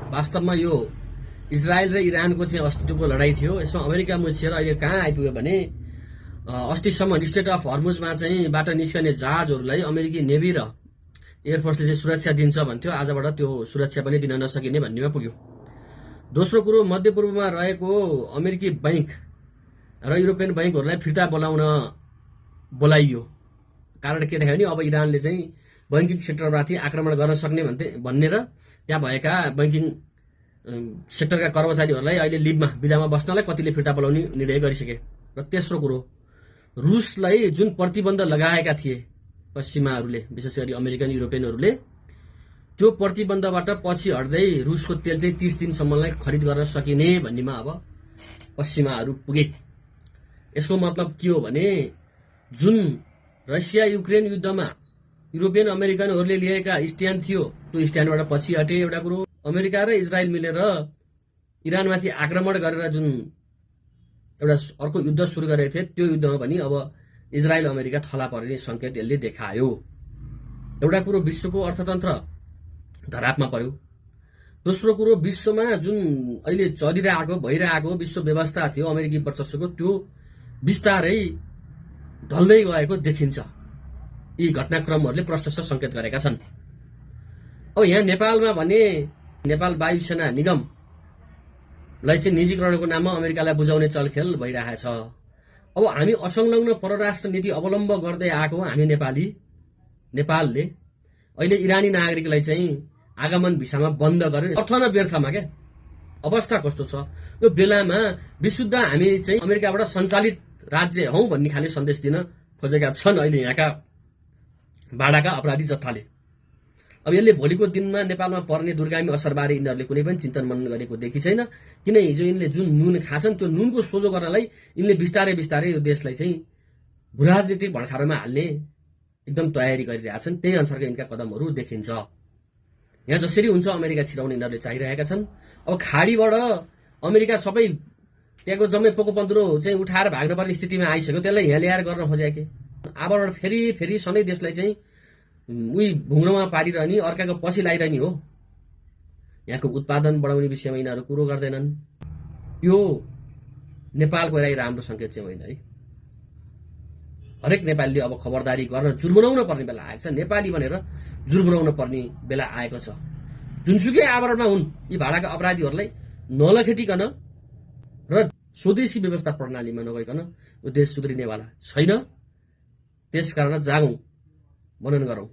वास्तवमा यो इजरायल र इरानको चाहिँ अस्तित्वको लडाईँ थियो। यसमा अमेरिका मुछिएर अहिले कहाँ आइपुग्यो भने अस्तिसम्म स्टेट अफ हर्मुजमा चाहिँ बाट निस्कने जहाजहरूलाई अमेरिकी नेभी र एयरफोर्सले चाहिँ सुरक्षा दिन्छ भन्थ्यो। आजबाट त्यो सुरक्षा पनि दिन नसकिने भन्नेमा पुग्यो। दोस्रो कुरो, मध्यपूर्वमा रहेको अमेरिकी बैंक र युरोपियन बैंकहरूलाई फिर्ता बोलाइयो। कारण के देखायो भने अब इरानले चाहिँ बैंकिङ सेक्टरमाथि आक्रमण गर्न सक्ने भन्ने र त्यहाँ भएका बैंकिङ सेक्टरका कर्मचारीहरूलाई अहिले लिभमा बिदामा बस्नलाई कतिले फिर्ता बोलाउने निर्णय गरिसके। र तेस्रो कुरो, रुसलाई जुन प्रतिबन्ध लगाएका थिए पश्चिमाहरूले, विशेष गरी अमेरिकन युरोपियनहरूले, त्यो प्रतिबन्धबाट पछि हट्दै रुसको तेल चाहिँ 30 दिनसम्मलाई खरिद गर्न सकिने भन्नेमा अब पश्चिमाहरू पुगे। यसको मतलब के हो भने जुन रसिया युक्रेन युद्धमा युरोपियन अमेरिकनहरूले लिएका स्ट्यान्ड थियो त्यो स्ट्यान्डबाट पछि हटे। एउटा कुरो, अमेरिका र इजरायल मिलेर इरानमाथि आक्रमण गरेर जुन एउटा अर्को युद्ध सुरु गरेको थिए त्यो युद्धमा पनि अब इजरायल अमेरिका थला पर्ने संकेत यसले देखायो। एउटा कुरो, विश्वको अर्थतन्त्र धरापमा पर्यो। दोस्रो कुरो, विश्वमा जुन अहिले चलिरहेको भइरहेको विश्व व्यवस्था थियो अमेरिकी वर्चस्वको, त्यो बिस्तारै ढल्दै गएको देखिन्छ। यी घटनाक्रमहरूले प्रष्टस्थ संकेत गरेका छन्। अब यहाँ नेपालमा भने नेपाल वायुसेना निगमलाई चाहिँ निजीकरणको नाममा अमेरिकालाई बुझाउने चलखेल भइरहेछ। अब हामी असंलग्न परराष्ट्र नीति अवलम्ब गर्दै आएको हामी नेपालले अहिले इरानी नागरिकलाई चाहिँ आगमन भिसामा बन्द गर्यो। अर्थ न व्यर्थमा क्या अवस्था कस्तो छ यो बेलामा विशुद्ध हामी चाहिँ अमेरिकाबाट सञ्चालित राज्य हौ भन्ने खाले सन्देश दिन खोजेका छन् अहिले यहाँका बाडाका अपराधी जत्थाले। अब यसले भोलिको दिनमा नेपालमा पर्ने दुर्गामी असरबारे यिनीहरूले कुनै पनि चिन्तन मनन गरेको देखि छैन। किन हिजो यिनले जुन नुन खाछन् त्यो नुनको सोझो गर्नलाई यिनले बिस्तारै बिस्तारै यो देशलाई चाहिँ भूराजनीतिक भडखारोमा हाल्ने एकदम तयारी गरिरहेछन्। त्यही अनुसारको यिनका कदमहरू देखिन्छ। यहाँ जसरी हुन्छ अमेरिका छिराउने यिनीहरूले चाहिरहेका छन्। अब खाडीबाट अमेरिका सबै त्यहाँको जम्मै पोको पन्तुरो चाहिँ उठाएर भाग्न पर्ने स्थितिमा आइसक्यो। त्यसलाई यहाँ ल्याएर गर्न खोजेके आबबाट फेरि सधैँ देशलाई चाहिँ उही भुङ्रोमा पारिरहने, अर्काको पछि लाइरहने हो। यहाँको उत्पादन बढाउने विषयमा यिनीहरू कुरो गर्दैनन्। यो नेपालको लागि राम्रो संकेत चाहिँ होइन है। हरेक नेपालीले अब खबरदारी गरेर जुर्मनाउन पर्ने बेला आएको छ। नेपाली भनेर जुर्मनाउन पर्ने बेला आएको छ। जुनसुकै आवरणमा हुन् यी भाडाका अपराधीहरूलाई नलखेटिकन र स्वदेशी व्यवस्था प्रणालीमा नगइकन यो देश सुध्रिनेवाला छैन। त्यसकारण जागौँ, मनन गरौँ।